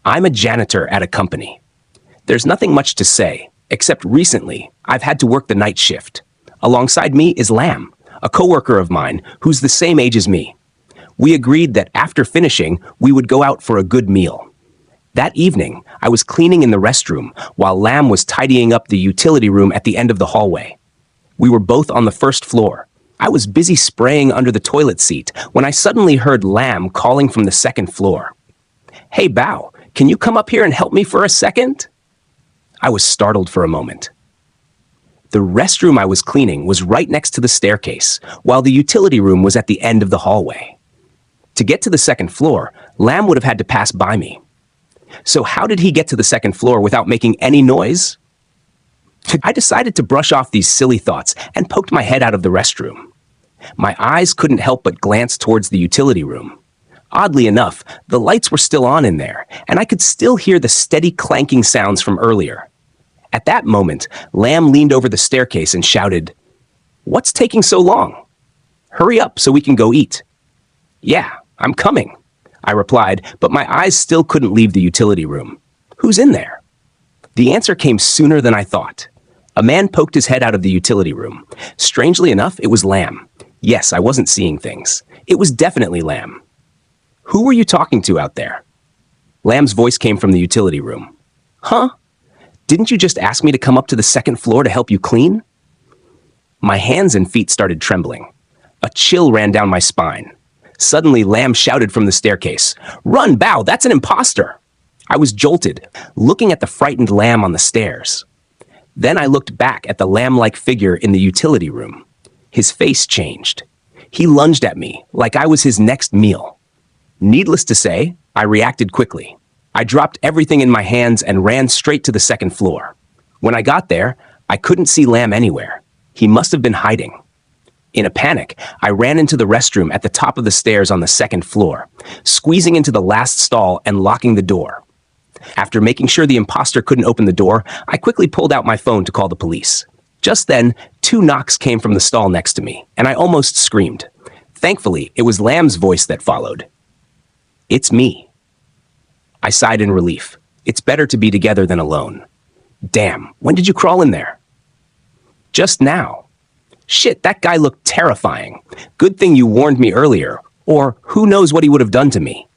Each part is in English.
I'm a janitor at a company. There's nothing much to say, except recently I've had to work the night shift. Alongside me is Lam, a coworker of mine who's the same age as me. We agreed that after finishing, we would go out for a good meal. That evening, I was cleaning in the restroom while Lam was tidying up the utility room at the end of the hallway. We were both on the first floor. I was busy spraying under the toilet seat when I suddenly heard Lam calling from the second floor. "Hey, Bao, can you come up here and help me for a second?" I was startled for a moment. The restroom I was cleaning was right next to the staircase, while the utility room was at the end of the hallway. To get to the second floor, Lam would have had to pass by me. So how did he get to the second floor without making any noise? I decided to brush off these silly thoughts and poked my head out of the restroom. My eyes couldn't help but glance towards the utility room. Oddly enough, the lights were still on in there, and I could still hear the steady clanking sounds from earlier. At that moment, Lam leaned over the staircase and shouted, "What's taking so long? Hurry up so we can go eat." "Yeah, I'm coming," I replied, but my eyes still couldn't leave the utility room. "Who's in there?" The answer came sooner than I thought. A man poked his head out of the utility room. Strangely enough, it was Lam. Yes, I wasn't seeing things. It was definitely Lam. "Who were you talking to out there?" Lam's voice came from the utility room. "Huh? Didn't you just ask me to come up to the second floor to help you clean?" My hands and feet started trembling. A chill ran down my spine. Suddenly, Lam shouted from the staircase, "Run, Bao, that's an impostor!" I was jolted, looking at the frightened Lam on the stairs. Then I looked back at the Lam-like figure in the utility room. His face changed. He lunged at me like I was his next meal. Needless to say, I reacted quickly. I dropped everything in my hands and ran straight to the second floor. When I got there, I couldn't see Lam anywhere. He must have been hiding. In a panic, I ran into the restroom at the top of the stairs on the second floor, squeezing into the last stall and locking the door. After making sure the imposter couldn't open the door, I quickly pulled out my phone to call the police. Just then, 2 knocks came from the stall next to me, and I almost screamed. Thankfully, it was Lam's voice that followed. "It's me." I sighed in relief. It's better to be together than alone. "Damn, when did you crawl in there?" "Just now." "Shit, that guy looked terrifying. Good thing you warned me earlier, or who knows what he would have done to me."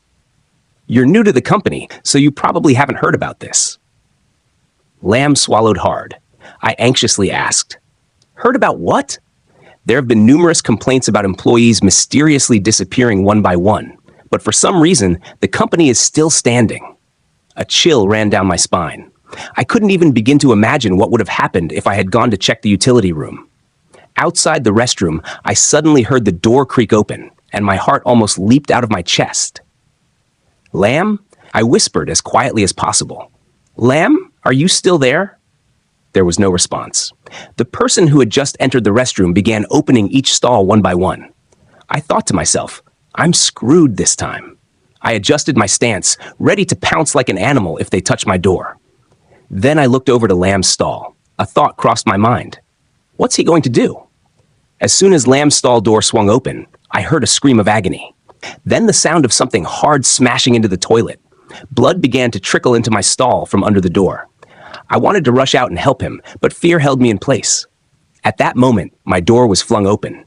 "You're new to the company, so you probably haven't heard about this." Lam swallowed hard. I anxiously asked, "Heard about what?" There have been numerous complaints about employees mysteriously disappearing one by one, but for some reason, the company is still standing. A chill ran down my spine. I couldn't even begin to imagine what would have happened if I had gone to check the utility room. Outside the restroom, I suddenly heard the door creak open, and my heart almost leaped out of my chest. "Lam?" I whispered as quietly as possible. "Lam, are you still there?" There was no response. The person who had just entered the restroom began opening each stall one by one. I thought to myself, I'm screwed this time. I adjusted my stance, ready to pounce like an animal if they touched my door. Then I looked over to Lam's stall. A thought crossed my mind. What's he going to do? As soon as Lam's stall door swung open, I heard a scream of agony. Then the sound of something hard smashing into the toilet. Blood began to trickle into my stall from under the door. I wanted to rush out and help him, but fear held me in place. At that moment, my door was flung open.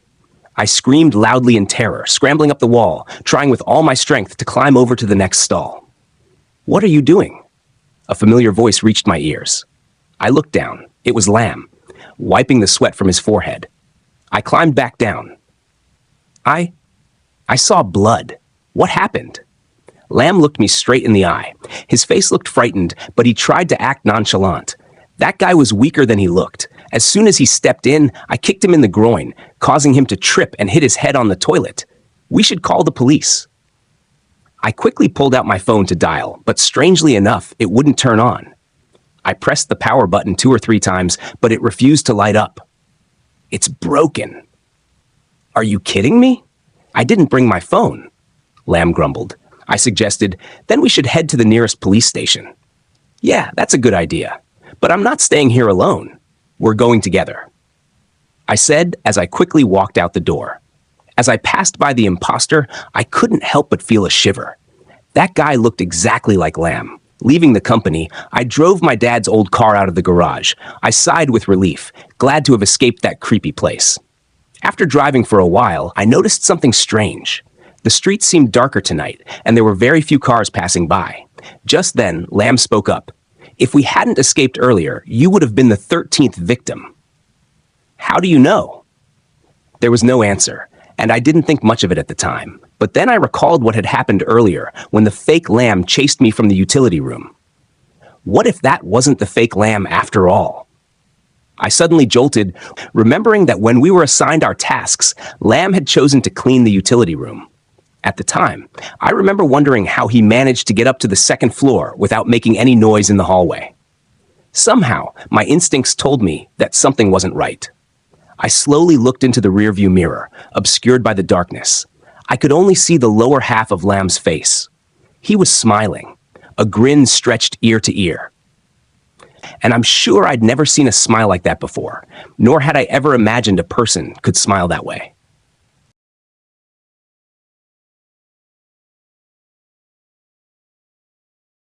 I screamed loudly in terror, scrambling up the wall, trying with all my strength to climb over to the next stall. "What are you doing?" A familiar voice reached my ears. I looked down. It was Lam, wiping the sweat from his forehead. I climbed back down. I saw blood. What happened? Lam looked me straight in the eye. His face looked frightened, but he tried to act nonchalant. That guy was weaker than he looked. As soon as he stepped in, I kicked him in the groin, causing him to trip and hit his head on the toilet. We should call the police. I quickly pulled out my phone to dial, but strangely enough, it wouldn't turn on. I pressed the power button 2 or 3 times, but it refused to light up. It's broken. Are you kidding me? I didn't bring my phone, Lam grumbled. I suggested, then we should head to the nearest police station. Yeah, that's a good idea. But I'm not staying here alone. We're going together, I said as I quickly walked out the door. As I passed by the imposter, I couldn't help but feel a shiver. That guy looked exactly like Lam. Leaving the company, I drove my dad's old car out of the garage. I sighed with relief, glad to have escaped that creepy place. After driving for a while, I noticed something strange. The streets seemed darker tonight, and there were very few cars passing by. Just then, Lamb spoke up. "If we hadn't escaped earlier, you would have been the 13th victim." "How do you know?" There was no answer, and I didn't think much of it at the time. But then I recalled what had happened earlier when the fake Lamb chased me from the utility room. What if that wasn't the fake Lamb after all? I suddenly jolted, remembering that when we were assigned our tasks, Lamb had chosen to clean the utility room. At the time, I remember wondering how he managed to get up to the second floor without making any noise in the hallway. Somehow, my instincts told me that something wasn't right. I slowly looked into the rearview mirror, obscured by the darkness. I could only see the lower half of Lamb's face. He was smiling, a grin stretched ear to ear. And I'm sure I'd never seen a smile like that before, nor had I ever imagined a person could smile that way.